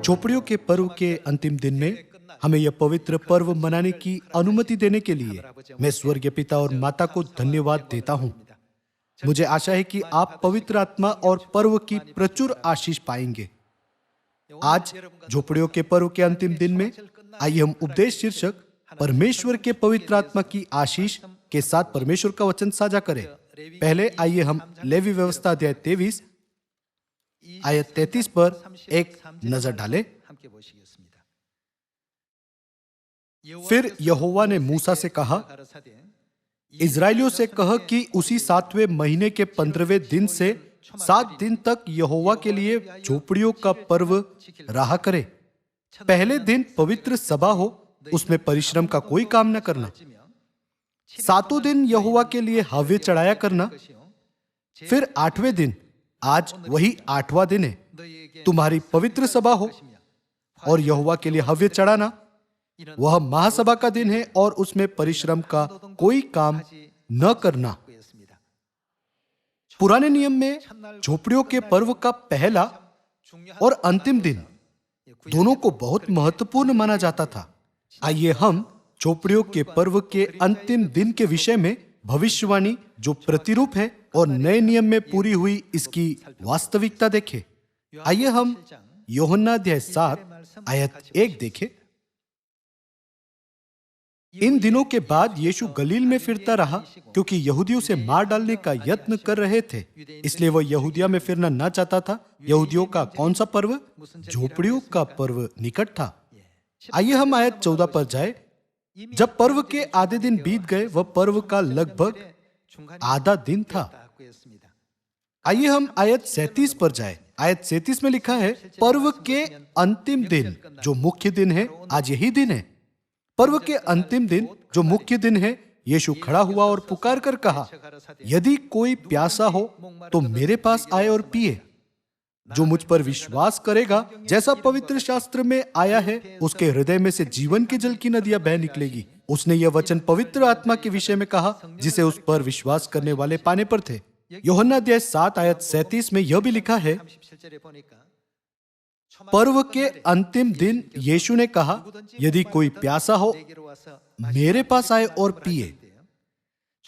झोपड़ियों के पर्व के अंतिम दिन में हमें यह पवित्र पर्व मनाने की अनुमति देने के लिए मैं स्वर्गीय पिता और माता को धन्यवाद देता हूँ। मुझे आशा है कि आप पवित्र आत्मा और पर्व की प्रचुर आशीष पाएंगे। आज झोपड़ियों के पर्व के अंतिम दिन में आइए हम उपदेश शीर्षक परमेश्वर के पवित्र आत्मा की आशीष के साथ परमेश्वर का वचन साझा करें। पहले आइए हम लेवी व्यवस्था अध्याय 23 आयत 33 पर एक नजर डालें। फिर यहोवा ने मूसा से कहा, इजराइलियों से कह कि उसी 7वें महीने के 15वें दिन से 7 दिन तक यहोवा के लिए झोपड़ियों का पर्व रहा करे। पहले दिन पवित्र सभा हो, उसमें परिश्रम का कोई काम न करना। 7 दिन यहोवा के लिए हव्य चढ़ाया करना। फिर 8वें दिन, आज वही 8वां दिन है, तुम्हारी पवित्र सभा हो और यहोवा के लिए हव्य चढ़ाना। वह महासभा का दिन है और उसमें परिश्रम का कोई काम न करना। पुराने नियम में झोपड़ियों के पर्व का पहला और अंतिम दिन दोनों को बहुत महत्वपूर्ण माना जाता था। आइए हम झोपड़ियों के पर्व के अंतिम दिन के विषय में भविष्यवाणी जो प्रतिरूप है और नए नियम में पूरी हुई इसकी वास्तविकता देखें। आइए हम यूहन्ना अध्याय 7 आयत 1 देखें। इन दिनों के बाद यीशु गलील में फिरता रहा, क्योंकि यहूदियों से मार डालने का यत्न कर रहे थे, इसलिए वह यहूदिया में फिरना न चाहता था। यहूदियों का कौन सा पर्व? झोपड़ियों का पर्व निकट था। आइए हम आयत 14 पर जाए। जब पर्व के आधे दिन बीत गए, वह पर्व का लगभग आधा दिन था। आइए हम आयत 37 पर जाए। आयत 37 में लिखा है, पर्व के अंतिम दिन जो मुख्य दिन है, आज यही दिन है। पर्व के अंतिम दिन जो मुख्य दिन है, यीशु खड़ा हुआ और पुकार कर कहा, यदि कोई प्यासा हो तो मेरे पास आए और पिए। जो मुझ पर विश्वास करेगा, जैसा पवित्र शास्त्र में आया है, उसके हृदय में से जीवन के जल की नदियां बह निकलेगी। उसने यह वचन पवित्र आत्मा के विषय में कहा, जिसे उस पर विश्वास करने वाले पाने पर थे। यूहन्ना अध्याय 7 आयत 37 में यह भी लिखा है, पर्व के अंतिम दिन यीशु ने कहा, यदि कोई प्यासा हो मेरे पास आए और पिए।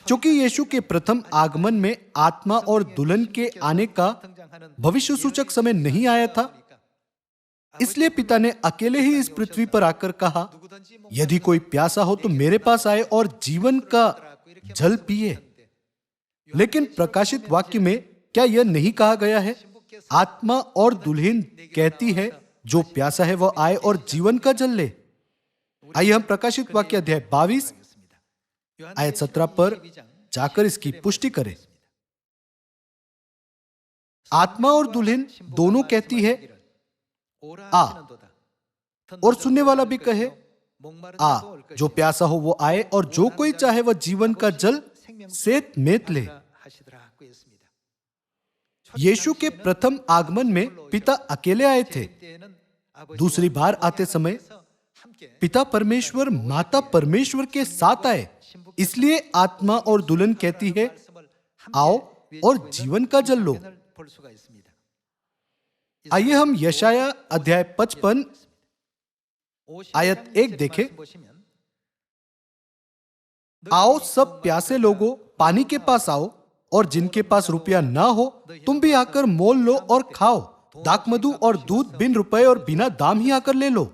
क्योंकि यीशु के प्रथम आगमन में आत्मा और दुल्हन के आने का भविष्य सूचक समय नहीं आया था, इसलिए पिता ने अकेले ही इस पृथ्वी पर आकर कहा, यदि कोई प्यासा हो तो मेरे पास आए और जीवन का जल पिए। लेकिन प्रकाशित वाक्य में क्या यह नहीं कहा गया है? आत्मा और दुल्हन कहती है, जो प्यासा है वह आए और जीवन का जल ले। आइए हम प्रकाशित वाक्य अध्याय 22 आयत 17 पर जाकर इसकी पुष्टि करें। आत्मा और दुल्हन दोनों कहती है, आ, और सुनने वाला भी कहे, आ। जो प्यासा हो वो आए और जो कोई चाहे वह जीवन का जल सेत मेत ले। यीशु के प्रथम आगमन में पिता अकेले आए थे। दूसरी बार आते समय पिता परमेश्वर माता परमेश्वर के साथ आए। इसलिए आत्मा और दुल्हन कहती है, आओ और जीवन का जल लो। आइए हम यशाया अध्याय 55 आयत 1 देखें। आओ सब प्यासे लोगों, पानी के पास आओ, और जिनके पास रुपया ना हो तुम भी आकर मोल लो और खाओ। दाखमधु और दूध बिन रुपए और बिना दाम ही आकर ले लो।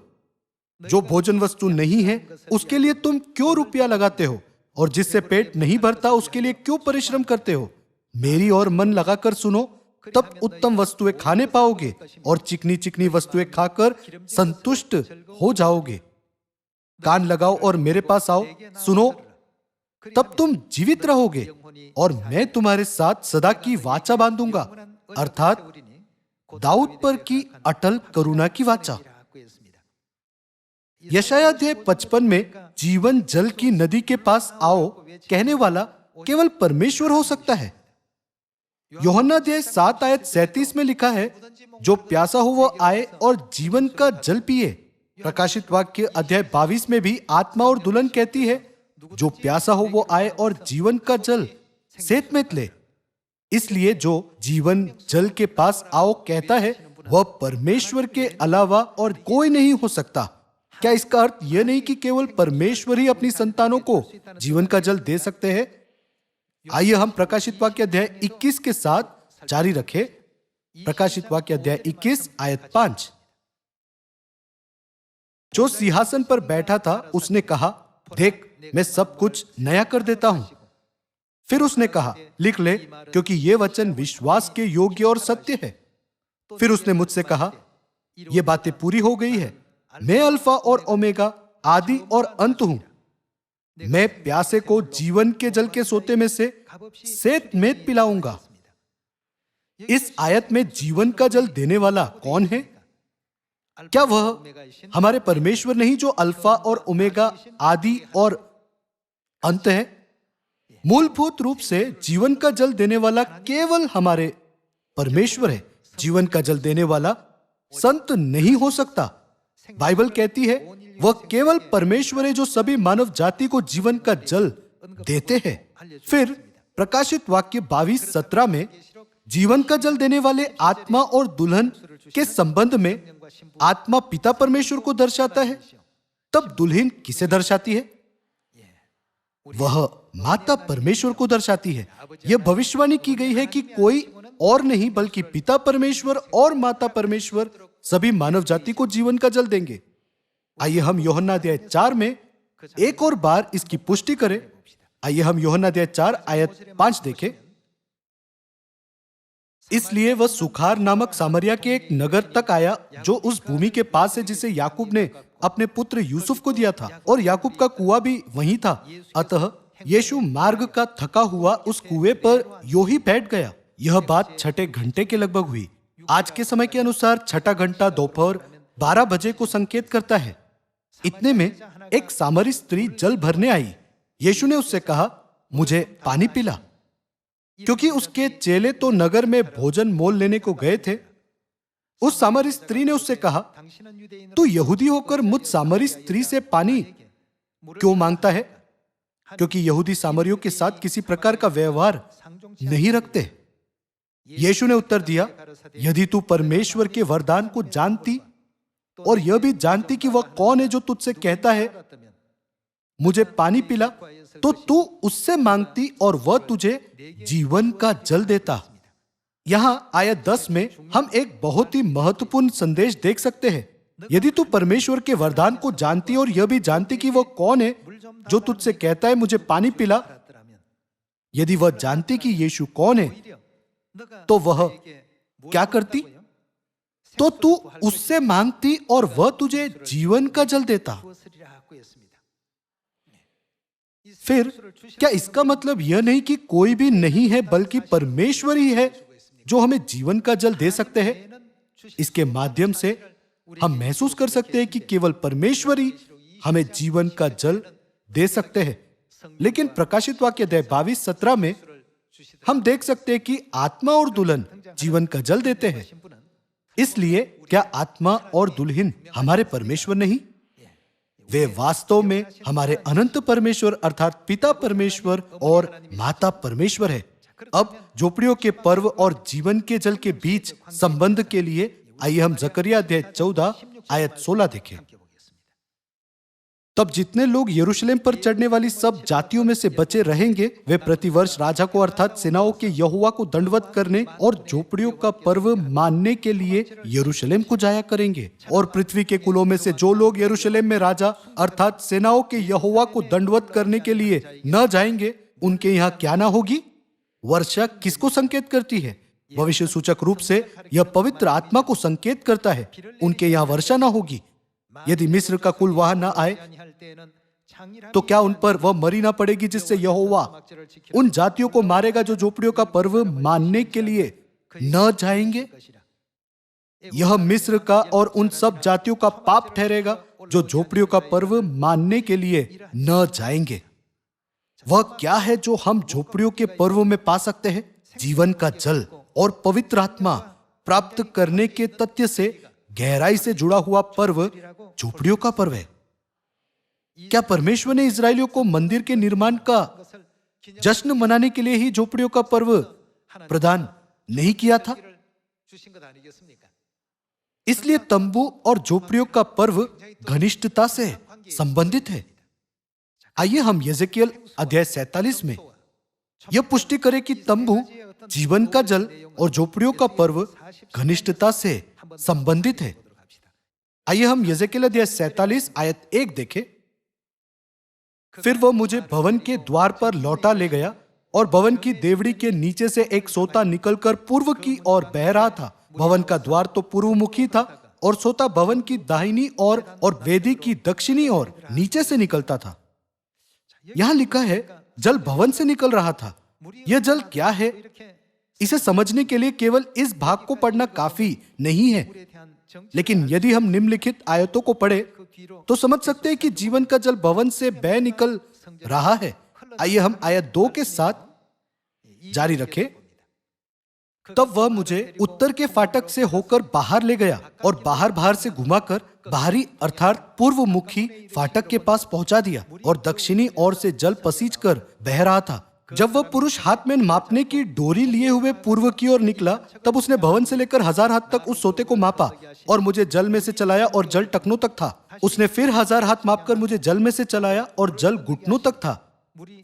जो भोजन वस्तु नहीं है उसके लिए तुम क्यों रुपया लगाते हो, और जिससे पेट नहीं भरता उसके लिए क्यों परिश्रम करते हो? मेरी ओर मन लगाकर सुनो, तब उत्तम वस्तुएं खाने पाओगे और चिकनी चिकनी वस्तुएं खाकर संतुष्ट हो जाओगे। कान लगाओ और मेरे पास आओ, सुनो, तब तुम जीवित रहोगे और मैं तुम्हारे साथ सदा की वाचा बांधूंगा, अर्थात दाऊद पर की अटल करुणा की वाचा। यशाया अध्याय 55 में जीवन जल की नदी के पास आओ कहने वाला केवल परमेश्वर हो सकता है। यूहन्ना अध्याय 7 आयत 37 में लिखा है, जो प्यासा हो वो आए और जीवन का जल पिए। प्रकाशित वाक्य अध्याय 22 में भी आत्मा और दुल्हन कहती है, जो प्यासा हो वो आए और जीवन का जल सेत में ले। इसलिए जो जीवन जल के पास आओ कहता है, वह परमेश्वर के अलावा और कोई नहीं हो सकता। क्या इसका अर्थ यह नहीं कि केवल परमेश्वर ही अपनी संतानों को जीवन का जल दे सकते हैं? आइए हम प्रकाशित वाक्य अध्याय 21 के साथ जारी रखें। प्रकाशित वाक्य अध्याय 21 आयत 5। जो सिंहासन पर बैठा था उसने कहा, देख, मैं सब कुछ नया कर देता हूं। फिर उसने कहा, लिख ले, क्योंकि ये वचन विश्वास के योग्य और सत्य है। फिर उसने मुझसे कहा, ये बातें पूरी हो गई है। मैं अल्फा और ओमेगा, आदि और अंत हूं। मैं प्यासे को जीवन के जल के सोते में से सेत मेत पिलाऊंगा। इस आयत में जीवन का जल देने वाला कौन है? क्या वह हमारे परमेश्वर नहीं, जो अल्फा और ओमेगा, आदि और अंत है? मूलभूत रूप से जीवन का जल देने वाला केवल हमारे परमेश्वर है। जीवन का जल देने वाला संत नहीं हो सकता। बाइबल कहती है वह केवल परमेश्वर है जो सभी मानव जाति को जीवन का जल देते हैं। फिर प्रकाशित वाक्य 22:17 में जीवन का जल देने वाले आत्मा और दुल्हन के संबंध में आत्मा पिता परमेश्वर को दर्शाता है, तब दुल्हन किसे दर्शाती है? वह माता परमेश्वर को दर्शाती है। यह भविष्यवाणी की गई है कि कोई और नहीं बल्कि पिता परमेश्वर और माता परमेश्वर सभी मानव जाति को जीवन का जल देंगे। आइए हम यूहन्ना अध्याय 4 में एक और बार इसकी पुष्टि करें। आइए हम यूहन्ना अध्याय 4 आयत 5 देखें। इसलिए वह सुखार नामक सामरिया के एक नगर तक आया जो उस भूमि के पास है जिसे याकूब ने अपने पुत्र यूसुफ को दिया था, और याकूब का कुआं भी वहीं था। अतः यीशु मार्ग का थका हुआ उस कुएं पर यूं ही बैठ गया। यह बात 6 घंटे के लगभग हुई। आज के समय के अनुसार 6 घंटा दोपहर 12 बजे को संकेत करता है। इतने में एक सामरी स्त्री जल भरने आई। यीशु ने उससे कहा, मुझे पानी पिला, क्योंकि उसके चेले तो नगर में भोजन मोल लेने को गए थे। उस सामरी स्त्री ने उससे कहा, तू यहूदी होकर मुझ सामरी स्त्री से पानी क्यों मांगता है? क्योंकि यहूदी सामरियों के साथ किसी प्रकार का व्यवहार नहीं रखते। यीशु ने उत्तर दिया, यदि तू परमेश्वर के वरदान को जानती और यह भी जानती कि वह कौन है जो तुझसे कहता है मुझे पानी पिला, तो तू उससे मांगती और वह तुझे जीवन का जल देता। यहां आयत 10 में हम एक बहुत ही महत्वपूर्ण संदेश देख सकते हैं। यदि तू परमेश्वर के वरदान को जानती और यह भी जानती कि वह कौन है जो तुझसे कहता है मुझे पानी पिला, यदि वह जानती कि यीशु कौन है, तो वह क्या करती? तो तू उससे मांगती और वह तुझे जीवन का जल देता। फिर क्या इसका मतलब यह नहीं कि कोई भी नहीं है बल्कि परमेश्वर ही है जो हमें जीवन का जल दे सकते हैं? इसके माध्यम से हम महसूस कर सकते हैं कि केवल परमेश्वर ही हमें जीवन का जल दे सकते हैं। लेकिन प्रकाशित वाक्य अध्याय 22:17 में हम देख सकते हैं कि आत्मा और दुल्हन जीवन का जल देते हैं। इसलिए क्या आत्मा और दुल्हन हमारे परमेश्वर नहीं? वे वास्तव में हमारे अनंत परमेश्वर अर्थात पिता परमेश्वर और माता परमेश्वर है। अब झोपड़ियों के पर्व और जीवन के जल के बीच संबंध के लिए आइए हम जकरिया अध्याय 14 आयत 16 देखें। तब जितने लोग यरूशलेम पर चढ़ने वाली सब जातियों में से बचे रहेंगे, वे प्रतिवर्ष राजा को अर्थात सेनाओं के यहोवा को दंडवत करने और झोपड़ियों का पर्व मानने के लिए यरूशलेम को जाया करेंगे। और पृथ्वी के कुलों में से जो लोग यरूशलेम में राजा अर्थात सेनाओं के यहोवा को दंडवत करने के लिए न जाएंगे, उनके यहाँ क्या ना होगी? वर्षा किसको संकेत करती है? भविष्य सूचक रूप से यह पवित्र आत्मा को संकेत करता है। उनके यहाँ वर्षा ना होगी। यदि मिस्र का कुल वहां न आए तो क्या उन पर वह मरी ना पड़ेगी जिससे यहोवा उन जातियों को मारेगा जो झोपड़ियों का पर्व मानने के लिए न जाएंगे? यह मिस्र का और उन सब जातियों का पाप ठहरेगा जो झोपड़ियों का पर्व मानने के लिए न जाएंगे। वह क्या है जो हम झोपड़ियों के पर्व में पा सकते हैं? जीवन का जल और पवित्र आत्मा प्राप्त करने के तथ्य से गहराई से जुड़ा हुआ पर्व झोपड़ियों का पर्व है। क्या परमेश्वर ने इजरायलियों को मंदिर के निर्माण का जश्न मनाने के लिए ही झोपड़ियों का पर्व प्रदान नहीं किया था? इसलिए तंबू और झोपड़ियों का पर्व घनिष्ठता से संबंधित है। आइए हम यजेकियल अध्याय 47 में यह पुष्टि करें कि तंबू, जीवन का जल और झोपड़ियों का पर्व घनिष्ठता से संबंधित है। आइए हम यजेकियल अध्याय 47 आयत 1 देखें। फिर वह मुझे भवन के द्वार पर लौटा ले गया और भवन की देवड़ी के नीचे से एक सोता निकलकर पूर्व की ओर बह रहा था। भवन का द्वार तो पूर्वमुखी था और सोता भवन की दाहिनी ओर और वेदी की दक्षिणी ओर नीचे से निकलता था। यहां लिखा है जल भवन से निकल रहा था। यह जल क्या है, इसे समझने के लिए केवल इस भाग को पढ़ना काफी नहीं है, लेकिन यदि हम निम्नलिखित आयतों को पढ़े तो समझ सकते हैं कि जीवन का जल भवन से बह निकल रहा है। आइए हम आयत 2 के साथ जारी रखें। तब वह मुझे उत्तर के फाटक से होकर बाहर ले गया और बाहर से घुमाकर बाहरी अर्थात पूर्वमुखी फाटक के पास पहुंचा दिया और दक्षिणी ओर से जल पसीज कर बह रहा था। जब वह पुरुष हाथ में मापने की डोरी लिए हुए पूर्व की ओर निकला, तब उसने भवन से लेकर 1000 हाथ तक उस सोते को मापा और मुझे जल में से चलाया और जल टखनों तक था। उसने फिर 1000 हाथ मापकर मुझे जल में से चलाया और जल घुटनों तक था।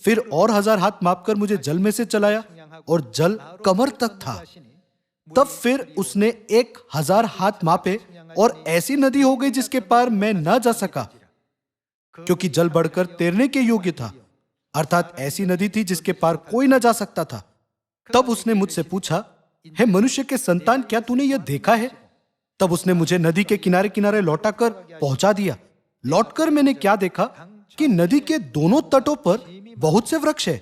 फिर और 1000 हाथ मापकर मुझे जल में से चलाया और जल कमर तक था। तब फिर उसने 1000 हाथ मापे और ऐसी नदी हो गई जिसके पार मैं न जा सका, क्योंकि जल बढ़कर तैरने के योग्य था, अर्थात ऐसी नदी थी जिसके पार कोई न जा सकता था। तब उसने मुझसे पूछा, हे मनुष्य के संतान, क्या तूने यह देखा है? तब उसने मुझे नदी के किनारे किनारे लौटाकर पहुंचा दिया। लौटकर मैंने क्या देखा कि नदी के दोनों तटों पर बहुत से वृक्ष है।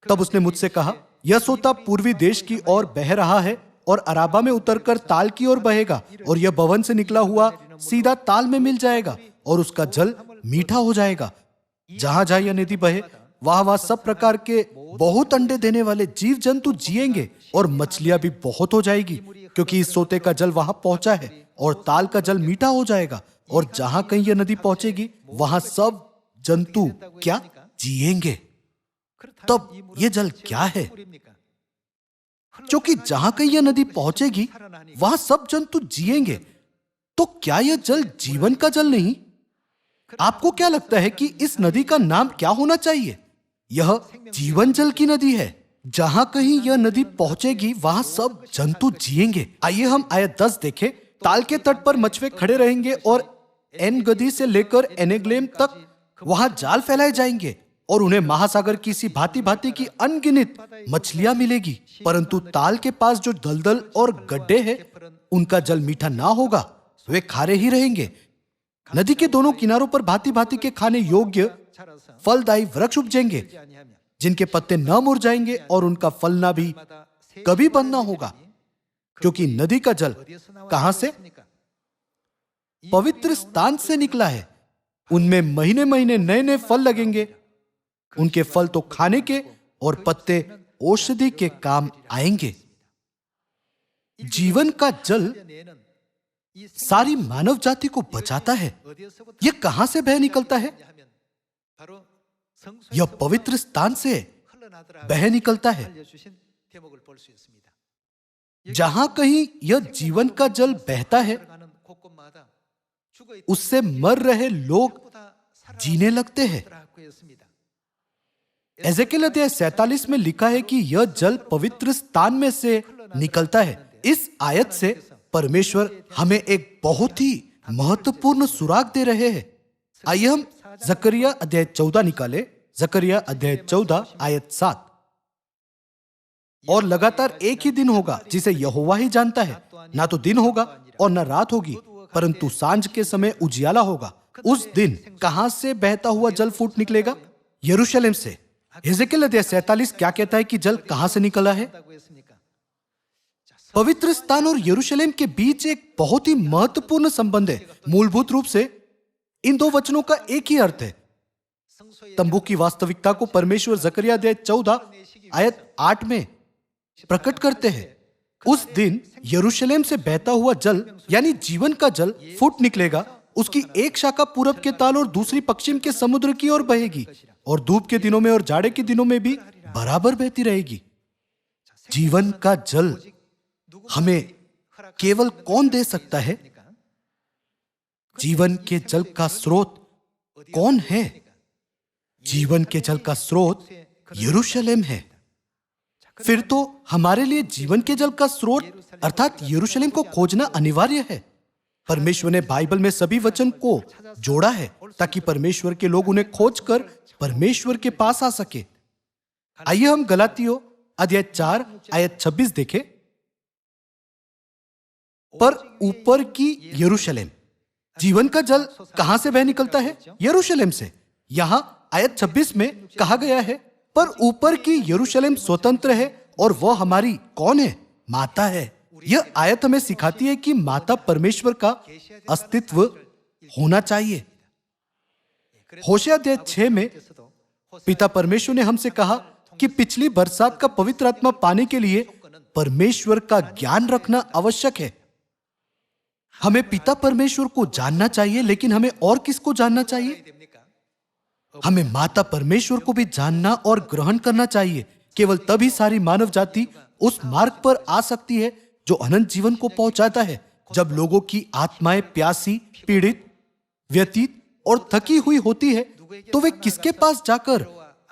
तब उसने मुझसे कहा, यह सोता पूर्वी देश की ओर बह रहा है और अराबा में उतरकर ताल की ओर बहेगा और यह भवन से निकला हुआ सीधा ताल में मिल जाएगा और उसका जल मीठा हो जाएगा। जहां जहां यह नदी बहे वहां सब प्रकार के बहुत अंडे देने वाले जीव जंतु जिएंगे और मछलियां भी बहुत हो जाएगी, क्योंकि इस सोते का जल वहां पहुंचा है और ताल का जल मीठा हो जाएगा। और जहां कहीं यह नदी पहुंचेगी वहां सब जंतु क्या जिएंगे। तब यह जल क्या है? क्योंकि जहां कहीं यह नदी पहुंचेगी वहां सब जंतु जिएंगे, तो क्या यह जल जीवन का जल नहीं? आपको क्या लगता है कि इस नदी का नाम क्या होना चाहिए? यह जीवन जल की नदी है। जहां कहीं यह नदी पहुंचेगी वहां सब जंतु जिएंगे। आइए हम आयत 10 देखें। ताल के तट पर मछुए खड़े रहेंगे और एन गदी से लेकर एनेग्लेम तक वहां जाल फैलाए जाएंगे और उन्हें महासागर की सी भांति भांति की अनगिनत मछलियां मिलेगी। परंतु ताल के पास जो दलदल और गड्ढे हैं उनका जल मीठा ना होगा, वे खारे ही रहेंगे। नदी के दोनों किनारों पर भांति भांति के खाने योग्य फलदायी वृक्ष उपजेंगे, जिनके पत्ते न मुरझाएंगे और उनका फलना भी कभी बंद न होगा, क्योंकि नदी का जल कहां से? पवित्र स्थान से निकला है। उनमें महीने महीने नए नए फल लगेंगे। उनके फल तो खाने के और पत्ते औषधि के काम आएंगे। जीवन का जल सारी मानव जाति को बचाता है। यह कहां से बह निकलता है? यह पवित्र स्थान से बह निकलता है। जहां कहीं यह जीवन का जल बहता है उससे मर रहे लोग जीने लगते हैं। एजेकियल अध्याय 47 में लिखा है कि यह जल पवित्र स्थान में से निकलता है। इस आयत से परमेश्वर हमें एक बहुत ही महत्वपूर्ण सुराग दे रहे हैं। आइए हम जकरिया अध्याय 14 निकाले। जकरिया अध्याय 14 आयत 7। और लगातार एक ही दिन होगा जिसे यहोवा ही जानता है, ना तो दिन होगा और न रात होगी, परंतु सांझ के समय उजियाला होगा। उस दिन कहां से बहता हुआ जल फूट निकलेगा? यरूशलेम से। एजेकियल अध्याय 47 क्या कहता है कि जल कहां से निकला है? पवित्र स्थान और यरूशलेम के बीच एक बहुत ही महत्वपूर्ण संबंध है। मूलभूत रूप से इन दो वचनों का एक ही अर्थ है। तंबू की वास्तविकता को परमेश्वर जकरिया अध्याय 14 आयत 8 में प्रकट करते हैं। उस दिन यरूशलेम से बहता हुआ जल यानी जीवन का जल फूट निकलेगा। उसकी एक शाखा पूरब के ताल और दूसरी पश्चिम के समुद्र की ओर बहेगी और धूप के दिनों में और जाड़े के दिनों में भी बराबर बहती रहेगी। जीवन का जल हमें केवल कौन दे सकता है? जीवन के जल का स्रोत कौन है? जीवन के जल का स्रोत यरूशलेम है। फिर तो हमारे लिए जीवन के जल का स्रोत अर्थात यरूशलेम को खोजना अनिवार्य है। परमेश्वर ने बाइबल में सभी वचन को जोड़ा है ताकि परमेश्वर के लोग उन्हें खोजकर परमेश्वर के पास आ सके। आइए हम गलातियों अध्याय 4 आयत 26 देखें। पर ऊपर की यरूशलेम, जीवन का जल कहां से बह निकलता है? यरूशलेम से। यहां आयत 26 में कहा गया है पर ऊपर की यरूशलेम स्वतंत्र है और वह हमारी कौन है? माता है। यह आयत हमें सिखाती है कि माता परमेश्वर का अस्तित्व होना चाहिए। होशे अध्याय 6 में पिता परमेश्वर ने हमसे कहा कि पिछली बरसात का पवित्र आत्मा पाने के लिए परमेश्वर का ज्ञान रखना आवश्यक है। हमें पिता परमेश्वर को जानना चाहिए, लेकिन हमें और किसको जानना चाहिए? हमें माता परमेश्वर को भी जानना और ग्रहण करना चाहिए। केवल तभी सारी मानव जाति उस मार्ग पर आ सकती है जो अनंत जीवन को पहुंचाता है। जब लोगों की आत्माएं प्यासी, पीड़ित, व्यतीत और थकी हुई होती है तो वे किसके पास जाकर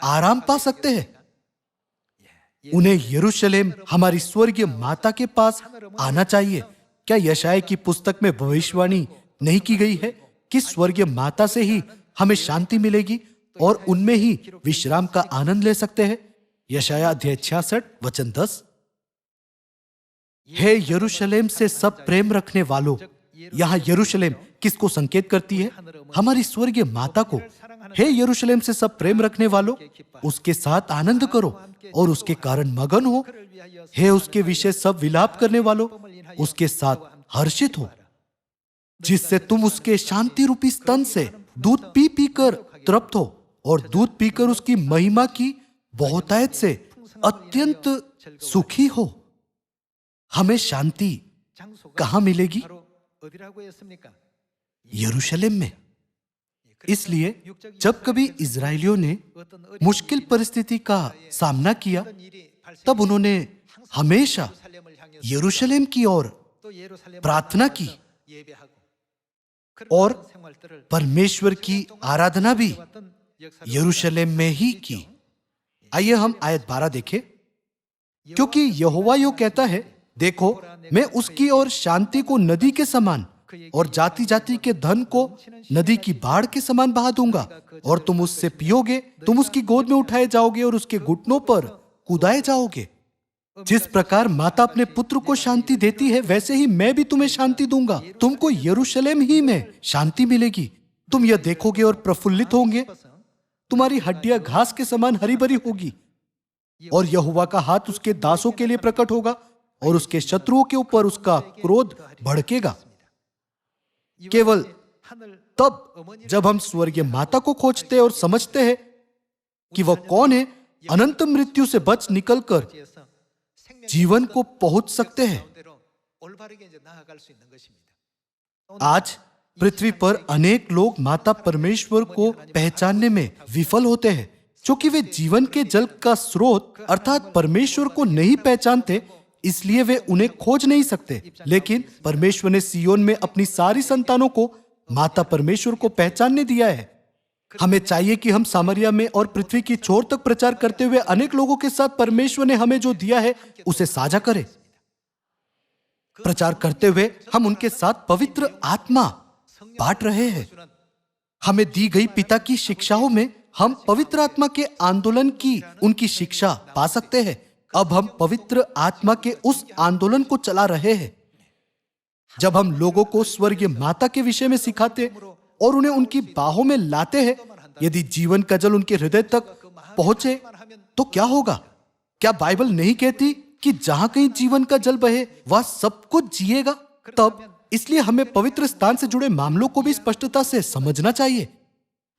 आराम पा सकते हैं? उन्हें यरूशलेम, हमारी स्वर्गीय माता के पास आना चाहिए। क्या यशायाह की पुस्तक में भविष्यवाणी नहीं की गई है कि स्वर्गीय माता से ही हमें शांति मिलेगी और उनमें ही विश्राम का आनंद ले सकते हैं? यशायाह अध्याय 66 वचन 10। हे यरूशलेम से सब प्रेम रखने वालों, यहां यरूशलेम किसको संकेत करती है? हमारी स्वर्गीय माता को। हे यरूशलेम से सब प्रेम रखने वालों, उसके साथ आनंद करो और उसके कारण मगन हो। हे उसके विषय सब विलाप करने वालों, उसके साथ हर्षित हो, जिससे तुम उसके शांति रूपी स्तन से दूध पी पी कर तृप्त हो और दूध पीकर उसकी महिमा की बहुतायत से अत्यंत सुखी हो। हमें शांति कहां मिलेगी? यरूशलेम में। इसलिए जब कभी इजरायलियों ने मुश्किल परिस्थिति का सामना किया तब उन्होंने हमेशा यरूशलेम की ओर प्रार्थना की और परमेश्वर की आराधना भी यरूशलेम में ही की। आइए हम आयत 12 देखें। क्योंकि यहोवा यो कहता है, देखो मैं उसकी ओर शांति को नदी के समान और जाति जाति के धन को नदी की बाढ़ के समान बहा दूंगा और तुम उससे पियोगे, तुम उसकी गोद में उठाए जाओगे और उसके घुटनों पर कूदाए जाओगे। जिस प्रकार माता अपने पुत्र को शांति देती है, वैसे ही मैं भी तुम्हें शांति दूंगा। तुमको यरूशलेम ही में शांति मिलेगी। तुम यह देखोगे और प्रफुल्लित होंगे। तुम्हारी हड्डियां घास के समान हरी भरी होगी और यहोवा का हाथ उसके दासों के लिए प्रकट होगा और उसके शत्रुओं के ऊपर उसका क्रोध भड़केगा। केवल तब जब हम स्वर्गीय माता को खोजते हैं और समझते हैं कि वह कौन है, अनंत मृत्यु से बच निकलकर जीवन को पहुंच सकते हैं। आज पृथ्वी पर अनेक लोग माता परमेश्वर को पहचानने में विफल होते हैं, क्योंकि वे जीवन के जल का स्रोत अर्थात परमेश्वर को नहीं पहचानते, इसलिए वे उन्हें खोज नहीं सकते। लेकिन परमेश्वर ने सियोन में अपनी सारी संतानों को माता परमेश्वर को पहचानने दिया है। हमें चाहिए कि हम सामरिया में और पृथ्वी की छोर तक प्रचार करते हुए अनेक लोगों के साथ परमेश्वर ने हमें जो दिया है उसे साझा करें। प्रचार करते हुए हम उनके साथ पवित्र आत्मा बांट रहे हैं। हमें दी गई पिता की शिक्षाओं में हम पवित्र आत्मा के आंदोलन की उनकी शिक्षा पा सकते हैं। अब हम पवित्र आत्मा के उस आंदोलन को चला रहे हैं। जब हम लोगों को स्वर्गीय माता के विषय में सिखाते और उन्हें उनकी बाहों में लाते हैं, यदि जीवन का जल उनके हृदय तक पहुंचे तो क्या होगा? क्या बाइबल नहीं कहती कि जहां कहीं जीवन का जल बहे वह सब कुछ जिएगा? तब इसलिए हमें पवित्र स्थान से जुड़े मामलों को भी स्पष्टता से समझना चाहिए।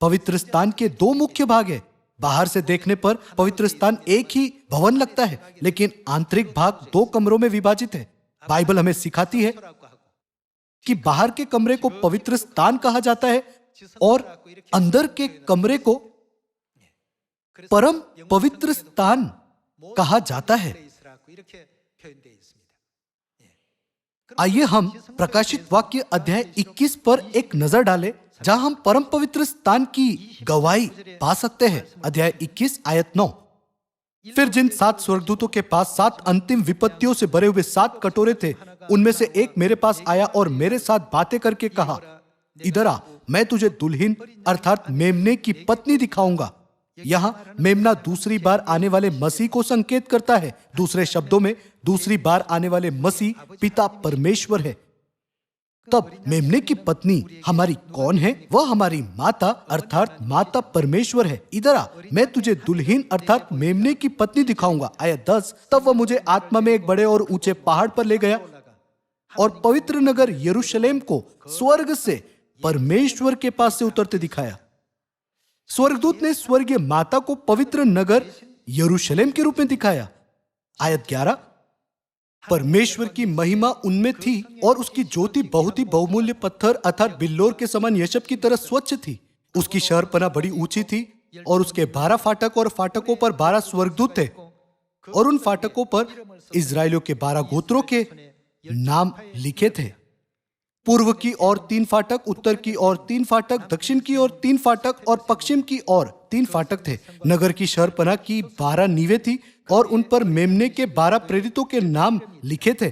पवित्र स्थान के दो मुख्य भाग है। बाहर से देखने पर पवित्र स्थान एक ही भवन लगता है, लेकिन आंतरिक भाग दो कमरों में विभाजित है। बाइबल हमें सिखाती है कि बाहर के कमरे को पवित्र स्थान कहा जाता है और अंदर के कमरे को परम पवित्र स्थान कहा जाता है। आइए हम प्रकाशित वाक्य अध्याय 21 पर एक नजर डालें, जहां हम परम पवित्र स्थान की गवाही पा सकते हैं। अध्याय 21 आयत 9। फिर जिन 7 स्वर्गदूतों के पास 7 अंतिम विपत्तियों से भरे हुए 7 कटोरे थे, उनमें से एक मेरे पास आया और मेरे साथ बातें करके कहा, इधर आ, मैं तुझे दुल्हन अर्थात मेमने की पत्नी दिखाऊंगा। यहाँ मेमना दूसरी बार आने वाले मसीह को संकेत करता है। दूसरे शब्दों में, दूसरी बार आने वाले मसीह पिता परमेश्वर है। तब मेमने की पत्नी हमारी कौन है? वह हमारी माता अर्थात माता परमेश्वर है। इधर आ, मैं तुझे दुल्हन अर्थात मेमने की पत्नी दिखाऊंगा। आयत 10। तब वह मुझे आत्मा में एक बड़े और ऊंचे पहाड़ पर ले गया और पवित्र नगर यरूशलेम को स्वर्ग से परमेश्वर के पास से उतरते दिखाया। स्वर्गदूत ने स्वर्गीय माता को पवित्र नगर यरूशलेम के रूप में दिखाया। आयत 11। परमेश्वर की महिमा उनमें थी और उसकी ज्योति बहुत ही बहुमूल्य पत्थर अर्थात बिल्लोर के समान यशब की तरह स्वच्छ थी। उसकी शहरपना बड़ी ऊंची थी और उसके 12 फाटक और फाटकों पर 12 स्वर्गदूत थे और उन फाटकों पर इजराइलियों के 12 गोत्रों के नाम लिखे थे। पूर्व की ओर 3 फाटक, उत्तर की ओर 3 फाटक, दक्षिण की ओर 3 फाटक और पश्चिम की ओर 3 फाटक थे। नगर की शहरपनाह की 12 नींवें थी और उन पर मेमने के 12 प्रेरितों के नाम लिखे थे।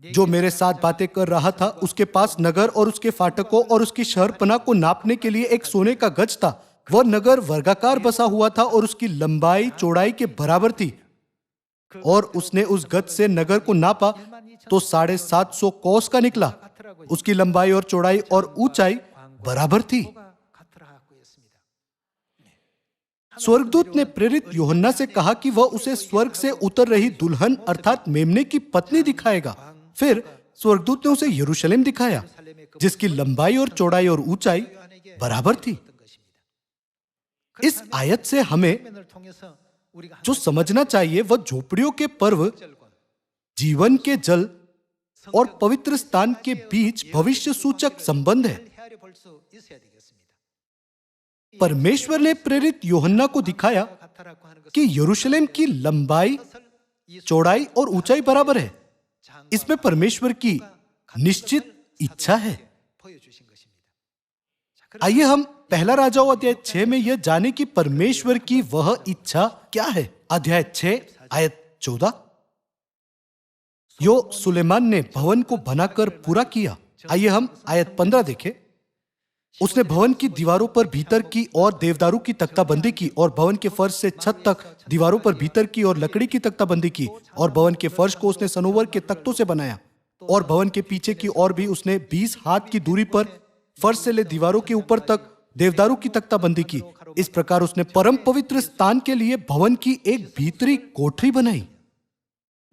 जो मेरे साथ बातें कर रहा था, उसके पास नगर और उसके फाटकों और उसकी शहरपनाह को नापने के लिए एक सोने का गज था। वह नगर वर्गाकार बसा हुआ था और उसकी लंबाई चौड़ाई के बराबर थी। और उसने उस गज से नगर को नापा तो 750 कोस का निकला। उसकी लंबाई और चौड़ाई और ऊंचाई बराबर थी। स्वर्गदूत ने प्रेरित यूहन्ना से कहा कि वह उसे स्वर्ग से उतर रही दुल्हन अर्थात मेमने की पत्नी दिखाएगा। फिर स्वर्गदूत ने उसे यरूशलेम दिखाया, जिसकी लंबाई और चौड़ाई और ऊंचाई बराबर थी। इस आयत से हमें जो समझना चाहिए वह झोपड़ियों के पर्व, जीवन के जल और पवित्र स्थान के बीच भविष्य सूचक संबंध है। परमेश्वर ने प्रेरित यूहन्ना को दिखाया कि यरूशलेम की लंबाई, चौड़ाई और ऊंचाई बराबर है। इसमें परमेश्वर की निश्चित इच्छा है। आइए हम पहला राजाओं अध्याय 6 में यह जाने कि परमेश्वर की वह इच्छा क्या है। अध्याय 6 आयत 14। यो सुलेमान ने भवन को बनाकर पूरा किया। आइए हम आयत 15 देखें। उसने भवन की दीवारों पर भीतर की और देवदारू की तख्ताबंदी की और भवन के फर्श से छत तक दीवारों पर भीतर की और लकड़ी की तख्ताबंदी की और भवन के फर्श को उसने सनोवर के तख्तों से बनाया और भवन के पीछे की ओर भी उसने 20 हाथ की दूरी पर फर्श से ले दीवारों के ऊपर तक देवदारू की तख्ताबंदी की। इस प्रकार उसने परम पवित्र स्थान के लिए भवन की एक भीतरी कोठरी बनाई।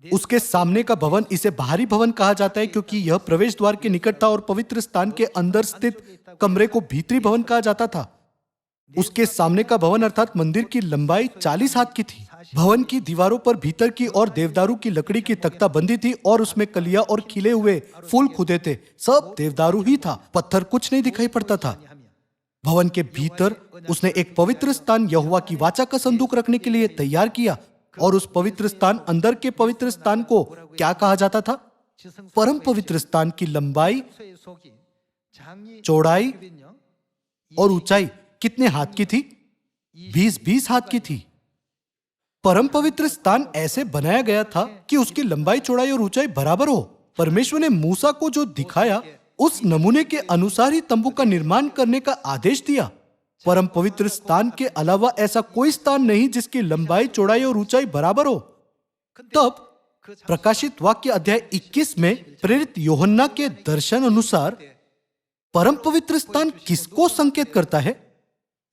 उसके सामने का भवन, इसे बाहरी भवन कहा जाता है क्योंकि यह प्रवेश द्वार के निकट था और पवित्र स्थान के अंदर स्थित कमरे को भीतरी भवन कहा जाता था। उसके सामने का भवन अर्थात मंदिर की लंबाई 40 हाथ की थी। भवन की दीवारों पर भीतर की और देवदारू की लकड़ी की तख्ताबंदी थी और उसमें कलियां और खिले हुए फूल खुदे थे। सब देवदारू ही था, पत्थर कुछ नहीं दिखाई पड़ता था। भवन के भीतर उसने एक पवित्र स्थान यहोवा की वाचा का संदूक रखने के लिए तैयार किया और उस पवित्र स्थान, अंदर के पवित्र स्थान को क्या कहा जाता था? परम पवित्र स्थान की लंबाई, चौड़ाई और ऊंचाई कितने हाथ की थी? 20-20 हाथ की थी। परम पवित्र स्थान ऐसे बनाया गया था कि उसकी लंबाई, चौड़ाई और ऊंचाई बराबर हो। परमेश्वर ने मूसा को जो दिखाया उस नमूने के अनुसार ही तंबू का निर्माण करने का आदेश दिया। परम पवित्र स्थान के अलावा ऐसा कोई स्थान नहीं जिसकी लंबाई, चौड़ाई और ऊंचाई बराबर हो। तब प्रकाशित वाक्य अध्याय 21 में प्रेरित यूहन्ना के दर्शन अनुसार परम पवित्र स्थान किसको संकेत करता है?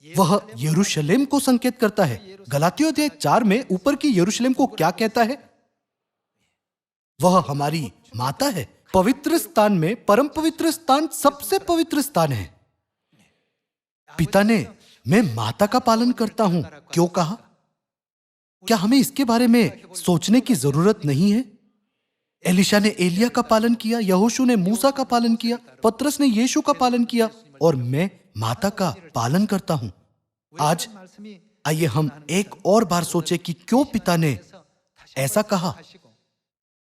वह यरूशलेम को संकेत करता है। गलातियों अध्याय 4 में ऊपर की यरूशलेम को क्या कहता है? वह हमारी माता है। पवित्र स्थान में परम पवित्र स्थान सबसे पवित्र स्थान है। पिता ने मैं माता का पालन करता हूं क्यों कहा? क्या हमें इसके बारे में सोचने की जरूरत नहीं है? एलिशा ने एलिया का पालन किया, यहोशू ने मूसा का पालन किया, पतरस ने यीशु का पालन किया और मैं माता का पालन करता हूं। आज आइए हम एक और बार सोचें कि क्यों पिता ने ऐसा कहा।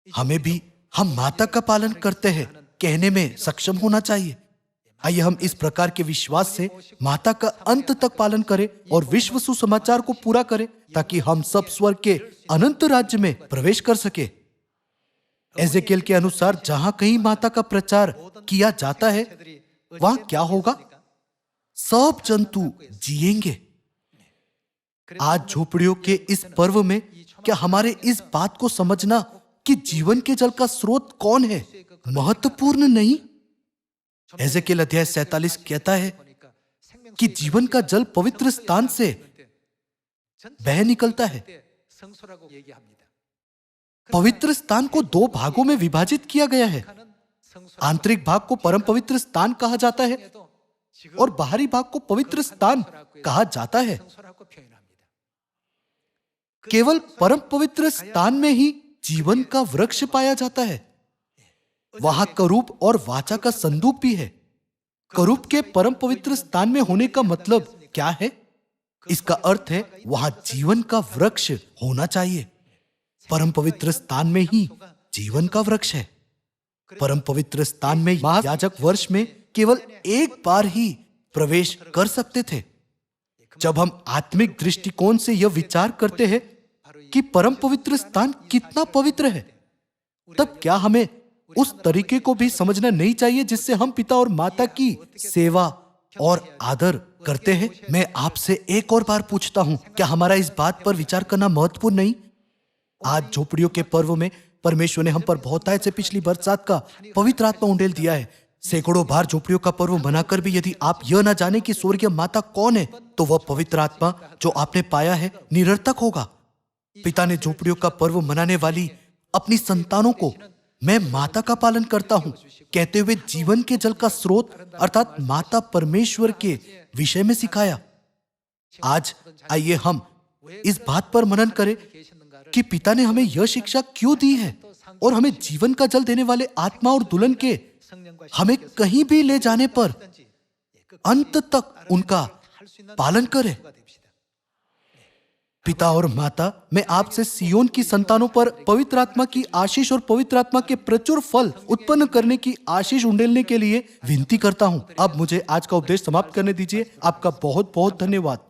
हमें भी हम माता का पालन करते हैं कहने में सक्षम होना चाहिए। आइए हम इस प्रकार के विश्वास से माता का अंत तक पालन करें और विश्व सुसमाचार को पूरा करें ताकि हम सब स्वर्ग के अनंत राज्य में प्रवेश कर सके। एजेकियल के अनुसार जहां कहीं माता का प्रचार किया जाता है वहां क्या होगा? सब जंतु जिएंगे। आज झोपड़ियों के इस पर्व में क्या हमारे इस बात को समझना कि जीवन के जल का स्रोत कौन है महत्वपूर्ण नहीं? एजेकियल अध्याय 47 कहता है कि जीवन का जल पवित्र स्थान से बह निकलता है। पवित्र स्थान को दो भागों में विभाजित किया गया है। आंतरिक भाग को परम पवित्र स्थान कहा जाता है और बाहरी भाग को पवित्र स्थान कहा जाता है। केवल परम पवित्र स्थान में ही जीवन का वृक्ष पाया जाता है। वहां करूब और वाचा का संदूक भी है। करूब के परम पवित्र स्थान में होने का मतलब क्या है? इसका अर्थ है वहां जीवन का वृक्ष होना चाहिए। परम पवित्र स्थान में ही जीवन का वृक्ष है। परम पवित्र स्थान में महायाजक वर्ष में केवल एक बार ही प्रवेश कर सकते थे। जब हम आत्मिक दृष्टिकोण से यह विचार करते हैं कि परम पवित्र स्थान कितना पवित्र है, तब क्या हमें उस तरीके को भी समझना नहीं चाहिए जिससे हम पिता और माता की सेवा और आदर करते हैं? मैं आपसे एक और बार पूछता हूं, क्या हमारा इस बात पर विचार करना महत्वपूर्ण नहीं? आज झोपड़ियों के पर्व में परमेश्वर ने हम पर बहुतायत से पिछली बरसात का पवित्र आत्मा उंडेल दिया है। सैकड़ों बार झोपड़ियों का पर्व मनाकर भी यदि आप यह ना जाने कि स्वर्गीय माता कौन है, तो वह पवित्र आत्मा जो आपने पाया है निरर्थक होगा। पिता ने झोपड़ियों का पर्व मनाने वाली अपनी संतानों को मैं माता का पालन करता हूं कहते हुए जीवन के जल का स्रोत अर्थात माता परमेश्वर के विषय में सिखाया। आज आइए हम इस बात पर मनन करें कि पिता ने हमें यह शिक्षा क्यों दी है और हमें जीवन का जल देने वाले आत्मा और दुल्हन के हमें कहीं भी ले जाने पर अंत तक उनका पालन करें। पिता और माता, मैं आपसे सियोन की संतानों पर पवित्र आत्मा की आशीष और पवित्र आत्मा के प्रचुर फल उत्पन्न करने की आशीष उंडेलने के लिए विनती करता हूं। अब मुझे आज का उपदेश समाप्त करने दीजिए। आपका बहुत बहुत धन्यवाद।